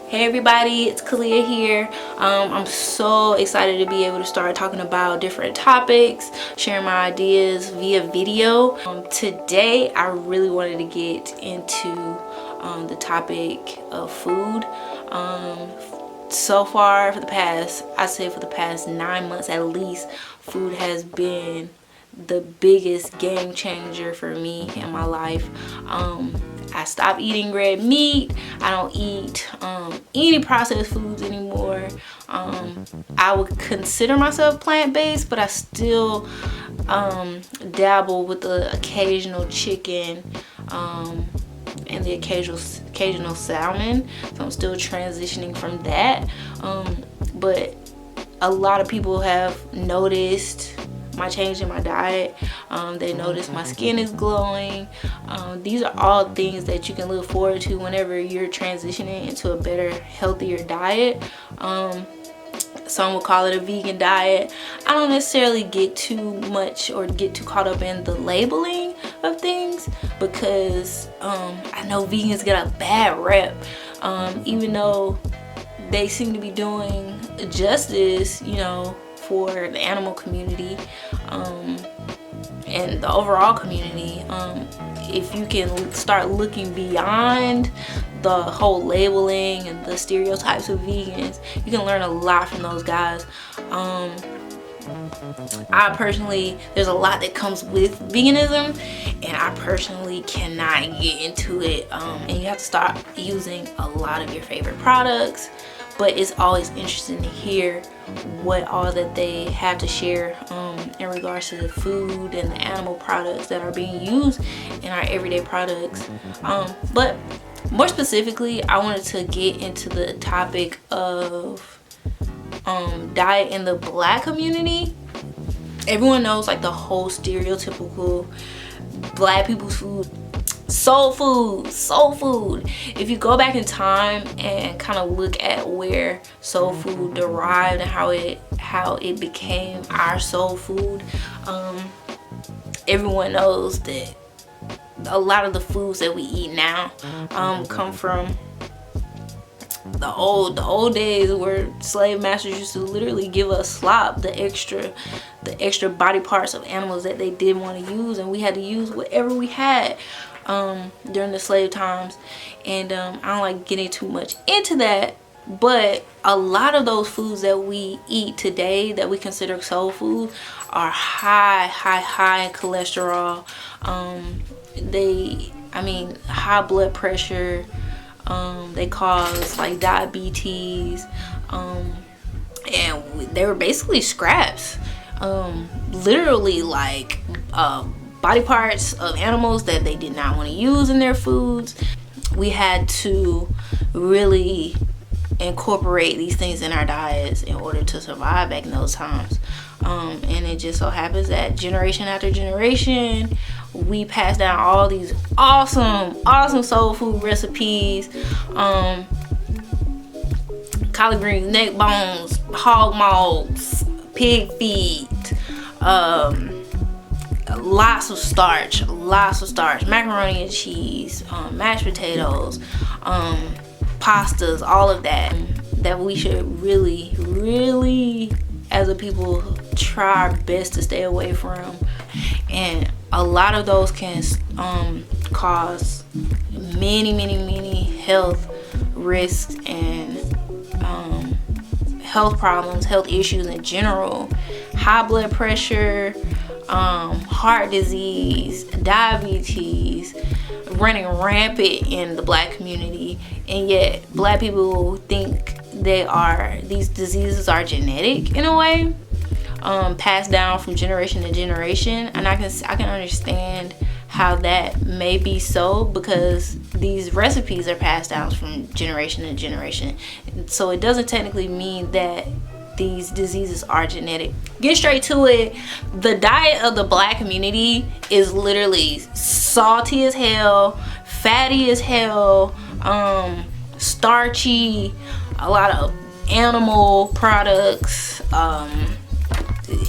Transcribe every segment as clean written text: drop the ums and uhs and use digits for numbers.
Hey everybody, it's Khalliah here. I'm so excited to be able to start talking about different topics, sharing my ideas via video. Today I really wanted to get into the topic of food. So far for the past 9 months at least, food has been the biggest game changer for me in my life. I stopped eating red meat. I don't eat any processed foods anymore. I would consider myself plant-based, but I still dabble with the occasional chicken and the occasional salmon. So I'm still transitioning from that. But a lot of people have noticed my change in my diet. They notice my skin is glowing. These are all things that you can look forward to whenever you're transitioning into a better, healthier diet. Some will call it a vegan diet. I don't necessarily get too much or get too caught up in the labeling of things because I know vegans get a bad rep, even though they seem to be doing justice, you know, for the animal community and the overall community. If you can start looking beyond the whole labeling and the stereotypes of vegans, you can learn a lot from those guys. I personally, there's a lot that comes with veganism, and I personally cannot get into it. And you have to start using a lot of your favorite products, but it's always interesting to hear what all that they have to share in regards to the food and the animal products that are being used in our everyday products. But more specifically, I wanted to get into the topic of diet in the Black community. Everyone knows like the whole stereotypical Black people's food. Soul food. If you go back in time and kind of look at where soul food derived and how it became our soul food, everyone knows that a lot of the foods that we eat now come from the old days where slave masters used to literally give us slop, the extra body parts of animals that they didn't want to use, and we had to use whatever we had during the slave times. And I don't like getting too much into that, but a lot of those foods that we eat today that we consider soul food are high in cholesterol. High blood pressure. They cause like diabetes, and they were basically scraps, literally like body parts of animals that they did not want to use in their foods. We had to really incorporate these things in our diets in order to survive back in those times. And it just so happens that generation after generation, we pass down all these awesome soul food recipes. Collard greens, neck bones, hog maws, pig feet, lots of starch, macaroni and cheese, mashed potatoes, pastas, all of that we should really as a people try our best to stay away from. And a lot of those can cause many health risks and health problems, health issues in general. High blood pressure, heart disease, diabetes running rampant in the Black community. And yet Black people think these diseases are genetic in a way, passed down from generation to generation. And I can understand how that may be so, because these recipes are passed down from generation to generation. So it doesn't technically mean that these diseases are genetic. Get straight to it. The diet of the Black community is literally salty as hell, fatty as hell, starchy, a lot of animal products,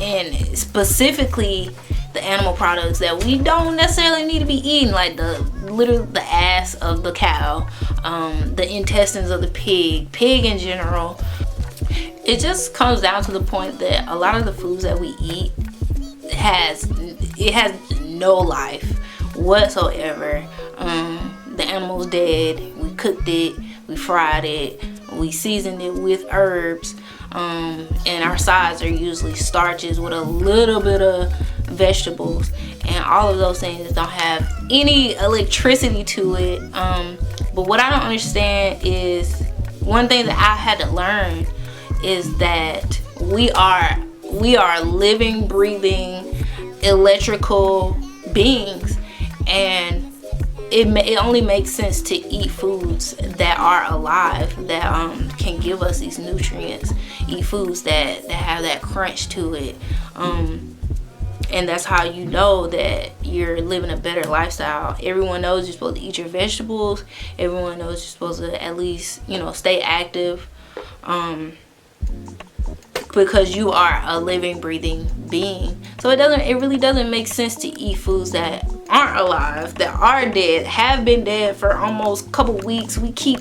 and specifically the animal products that we don't necessarily need to be eating, like literally the ass of the cow, the intestines of the pig in general. It just comes down to the point that a lot of the foods that we eat has no life whatsoever. The animal's dead, we cooked it, we fried it, we seasoned it with herbs, and our sides are usually starches with a little bit of vegetables, and all of those things don't have any electricity to it. But what I don't understand is, one thing that I had to learn is that we are living, breathing, electrical beings, and it only makes sense to eat foods that are alive, that can give us these nutrients. Eat foods that have that crunch to it, and that's how you know that you're living a better lifestyle. Everyone knows you're supposed to eat your vegetables. Everyone knows you're supposed to at least, you know, stay active, because you are a living, breathing being. So it really doesn't make sense to eat foods that aren't alive, that are dead, have been dead for almost a couple weeks. We keep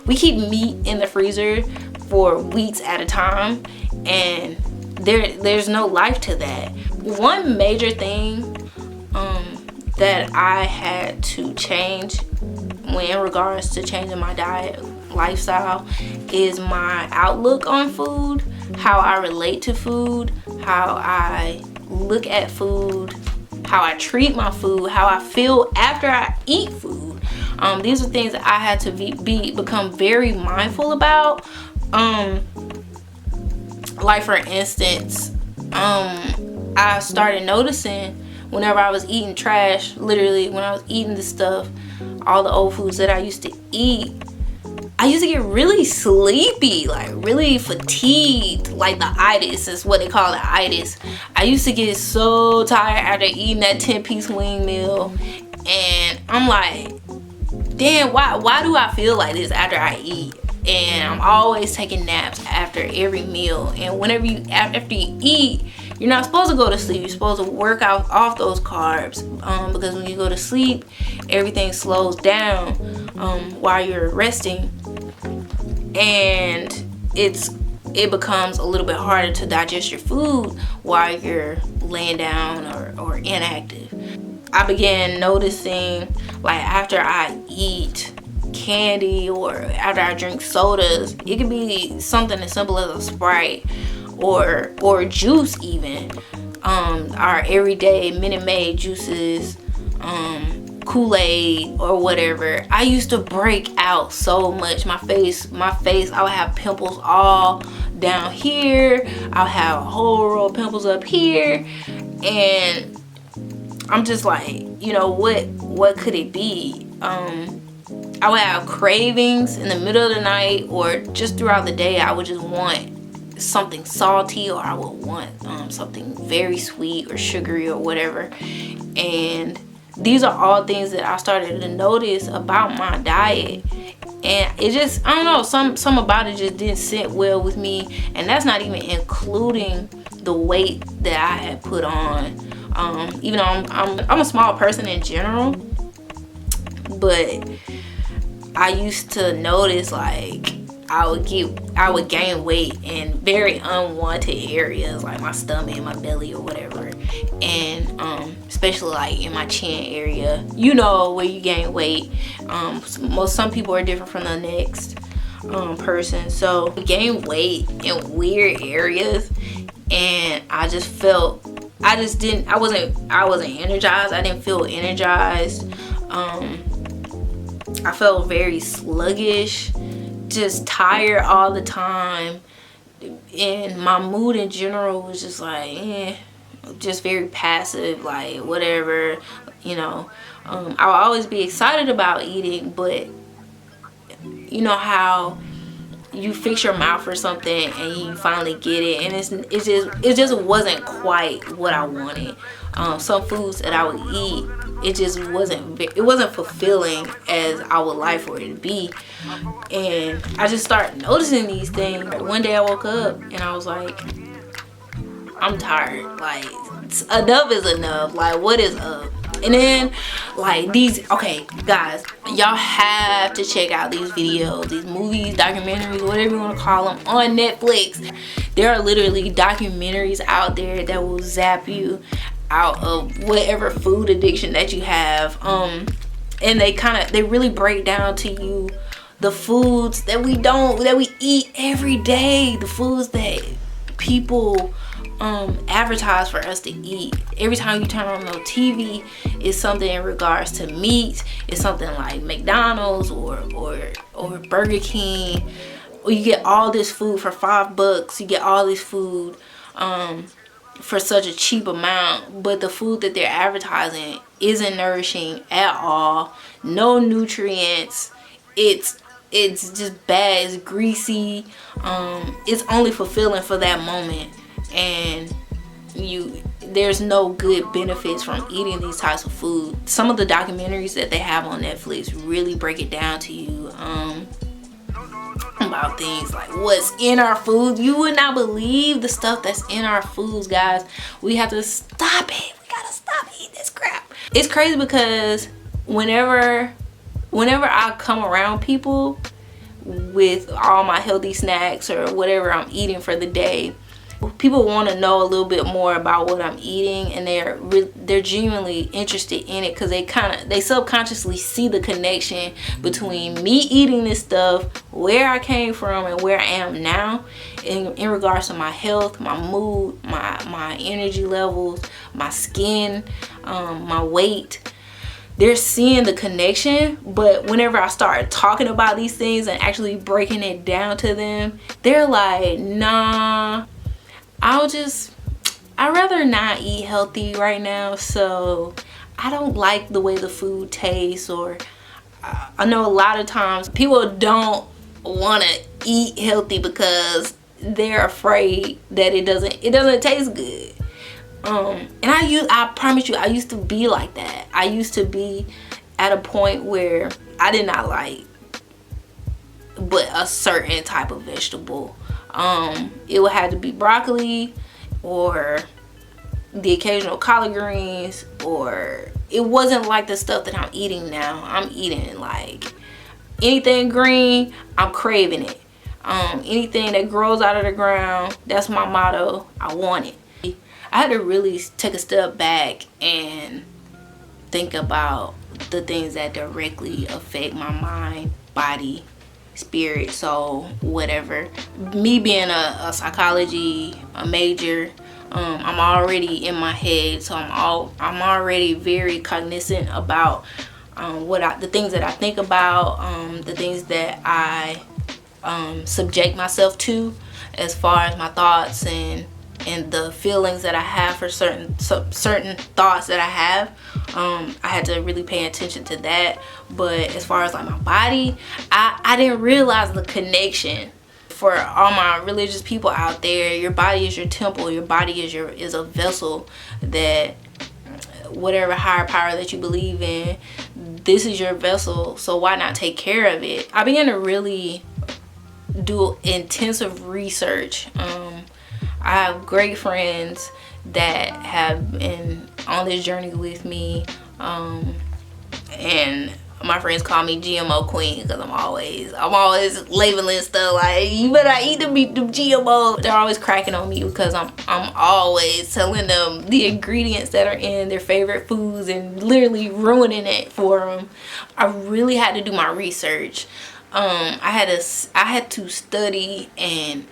meat in the freezer for weeks at a time, and there's no life to that. One major thing that I had to change in regards to changing my diet lifestyle is my outlook on food, how I relate to food, how I look at food, how I treat my food, how I feel after I eat food. These are things that I had to become very mindful about. Like for instance, I started noticing whenever I was eating trash, literally when I was eating this stuff, all the old foods that I used to eat, I used to get really sleepy, like really fatigued, like the itis is what they call the itis. I used to get so tired after eating that 10-piece wing meal, and I'm like, damn, why do I feel like this after I eat? And I'm always taking naps after every meal. And whenever after you eat, you're not supposed to go to sleep. You're supposed to work out off those carbs, because when you go to sleep, everything slows down while you're resting, and it becomes a little bit harder to digest your food while you're laying down or inactive. I began noticing, like, after I eat candy or after I drink sodas, it could be something as simple as a Sprite or juice even, our everyday Minute Maid juices, Kool-Aid or whatever. I used to break out so much. My face, I would have pimples all down here. I would have a whole row of pimples up here, and I'm just like, you know, what could it be? I would have cravings in the middle of the night, or just throughout the day. I would just want something salty, or I would want something very sweet or sugary or whatever. And these are all things that I started to notice about my diet, and it just, I don't know, some about it just didn't sit well with me. And that's not even including the weight that I had put on. Even though I'm a small person in general, but I used to notice, like, I would gain weight in very unwanted areas, like my stomach and my belly or whatever, and especially like in my chin area, you know, where you gain weight. Some people are different from the next person, so I gained weight in weird areas, and I wasn't energized. I didn't feel energized. I felt very sluggish, just tired all the time, and my mood in general was just like, just very passive, like whatever, you know. I would always be excited about eating, but you know how you fix your mouth for something and you finally get it, and it just wasn't quite what I wanted. Some foods that I would eat, it wasn't fulfilling as I would like for it to be. And I just started noticing these things. One day I woke up and I was like, I'm tired. Like, enough is enough. Like, what is up? And then, like, these, okay, guys, y'all have to check out these videos, these movies, documentaries, whatever you want to call them, on Netflix. There are literally documentaries out there that will zap you out of whatever food addiction that you have. And they really break down to you the foods that we eat every day, the foods that people advertise for us to eat. Every time you turn on the TV, it's something in regards to meat. It's something like McDonald's or Burger King. Or you get all this food for $5. You get all this food for such a cheap amount, but the food that they're advertising isn't nourishing at all. No nutrients. It's just bad. It's greasy. It's only fulfilling for that moment, and there's no good benefits from eating these types of food. Some of the documentaries that they have on Netflix really break it down to you about things like what's in our food. You would not believe the stuff that's in our foods, guys. We have to stop it. We gotta stop eating this crap. It's crazy because whenever I come around people with all my healthy snacks or whatever I'm eating for the day, people want to know a little bit more about what I'm eating, and they're genuinely interested in it because they subconsciously see the connection between me eating this stuff, where I came from, and where I am now in regards to my health, my mood, my energy levels, my skin, my weight. They're seeing the connection, but whenever I start talking about these things and actually breaking it down to them, they're like, nah, I'd rather not eat healthy right now, so I don't like the way the food tastes. Or I know a lot of times people don't want to eat healthy because they're afraid that it doesn't taste good. And I promise you, I used to be like that. I used to be at a point where I did not like but a certain type of vegetable. It would have to be broccoli or the occasional collard greens, or it wasn't like the stuff that I'm eating now. I'm eating like anything green, I'm craving it. Anything that grows out of the ground, that's my motto. I want it. I had to really take a step back and think about the things that directly affect my mind, body, spirit, soul, whatever. Me being a psychology major, I'm already in my head, so I'm already very cognizant about the things that I think about, the things that I subject myself to, as far as my thoughts and the feelings that I have for certain thoughts that I have. I had to really pay attention to that. But as far as like my body, I didn't realize the connection. For all my religious people out there, your body is your temple. Your body is a vessel that whatever higher power that you believe in, this is your vessel, so why not take care of it? I began to really do intensive research. I have great friends that have been on this journey with me, and my friends call me GMO queen because I'm always labeling stuff like, you better not eat them GMO. They're always cracking on me because I'm always telling them the ingredients that are in their favorite foods and literally ruining it for them. I really had to do my research. I had to study, and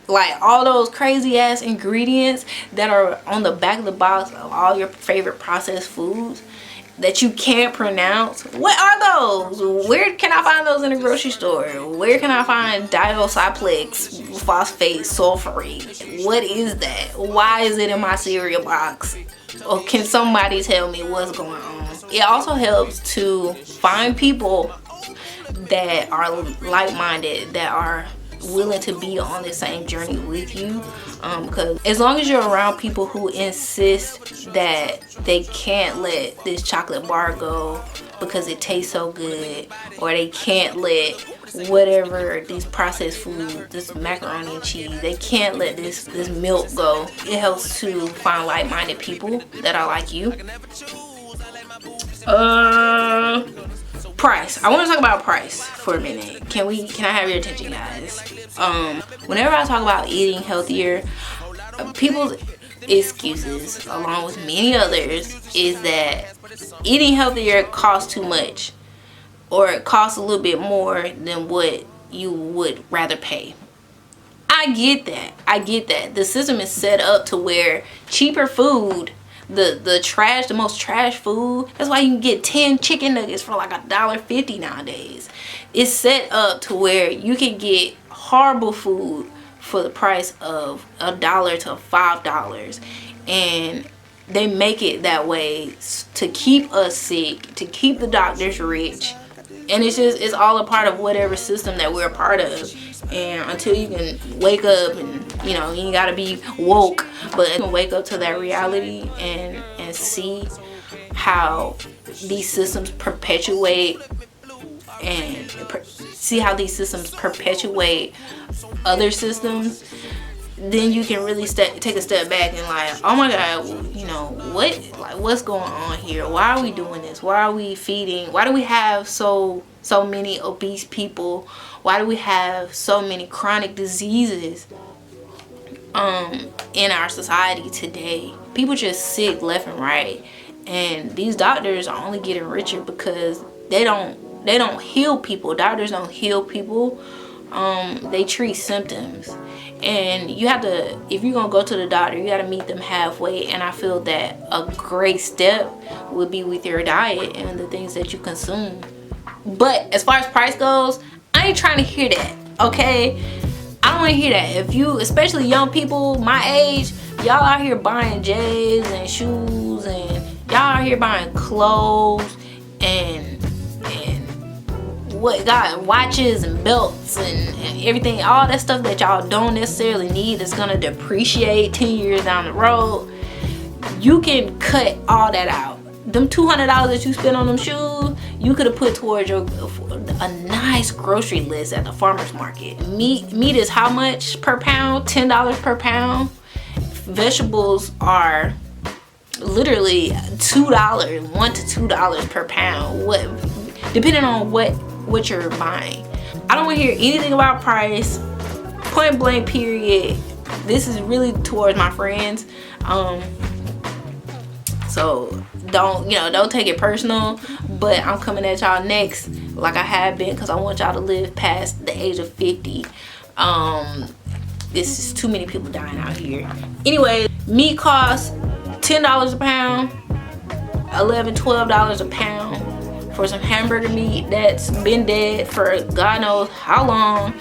like all those crazy ass ingredients that are on the back of the box of all your favorite processed foods that you can't pronounce. What are those? Where can I find those in the grocery store? Where can I find diosoplex phosphate sulfurate? What is that? Why is it in my cereal box? Or can somebody tell me what's going on? It also helps to find people that are like-minded, that are willing to be on the same journey with you, because as long as you're around people who insist that they can't let this chocolate bar go because it tastes so good, or they can't let whatever these processed food, this macaroni and cheese. They can't let this milk go. It helps to find like-minded people that are like you. Price. I want to talk about price for a minute. Can I have your attention, guys? Whenever I talk about eating healthier, people's excuses, along with many others, is that eating healthier costs too much, or it costs a little bit more than what you would rather pay. I get that. The system is set up to where cheaper food, the most trash food, that's why you can get 10 chicken nuggets for like $1.50 nowadays. It's set up to where you can get horrible food for the price of $1 to $5, and they make it that way to keep us sick, to keep the doctors rich. And it's all a part of whatever system that we're a part of. And until you can wake up, and you ain't gotta be woke, but you can wake up to that reality and see how these systems perpetuate, and see how these systems perpetuate other systems, then you can really take a step back and like, oh my God, what's going on here? Why are we doing this? Why are we feeding? Why do we have so many obese people? Why do we have so many chronic diseases in our society today? People just sick left and right, and these doctors are only getting richer because they don't heal people. Doctors don't heal people. They treat symptoms. And you have to, if you're gonna go to the doctor, you gotta meet them halfway. And I feel that a great step would be with your diet and the things that you consume. But as far as price goes, I ain't trying to hear that, okay? I don't want to hear that. If you, especially young people my age, y'all out here buying J's and shoes, and y'all out here buying clothes and watches and belts and everything, all that stuff that y'all don't necessarily need, that's gonna depreciate 10 years down the road. You can cut all that out. Them $200 that you spend on them shoes, you could have put towards a nice grocery list at the farmer's market. Meat is how much per pound? $10 per pound. Vegetables are literally $2, $1 to $2 per pound. Depending on what you're buying. I don't want to hear anything about price. Point blank, period. This is really towards my friends. So don't take it personal, but I'm coming at y'all next like I have been, because I want y'all to live past the age of 50. This is too many people dying out here. Anyway, meat costs $10 a pound, $11, $12 a pound for some hamburger meat that's been dead for God knows how long,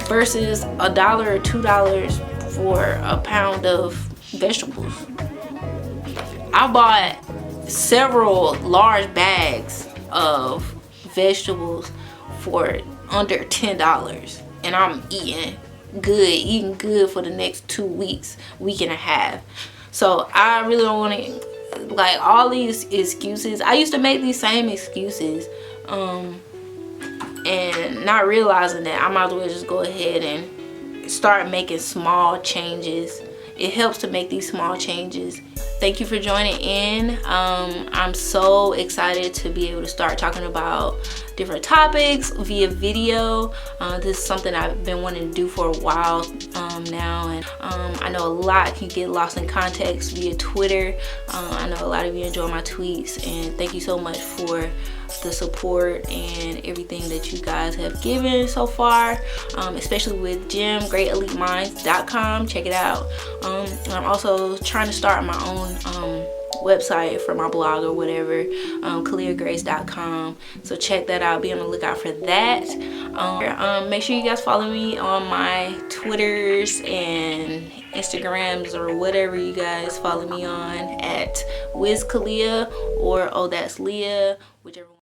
versus $1 or $2 for a pound of vegetables. I bought several large bags of vegetables for under $10, and I'm eating good for the next 2 weeks, week and a half. So I really don't want to, like, all these excuses. I used to make these same excuses, and not realizing that I might as well just go ahead and start making small changes. It helps to make these small changes. Thank you for joining in. I'm so excited to be able to start talking about different topics via video. This is something I've been wanting to do for a while now, and I know a lot can get lost in context via Twitter. I know a lot of you enjoy my tweets, and thank you so much for the support and everything that you guys have given so far, especially with GymGreatEliteMinds.com. Check it out. I'm also trying to start my own website for my blog or whatever, KhalliahGrace.com. So check that out. Be on the lookout for that. Make sure you guys follow me on my Twitters and Instagrams, or whatever you guys follow me on, at WizKhalliah or Oh That's Leah, whichever one.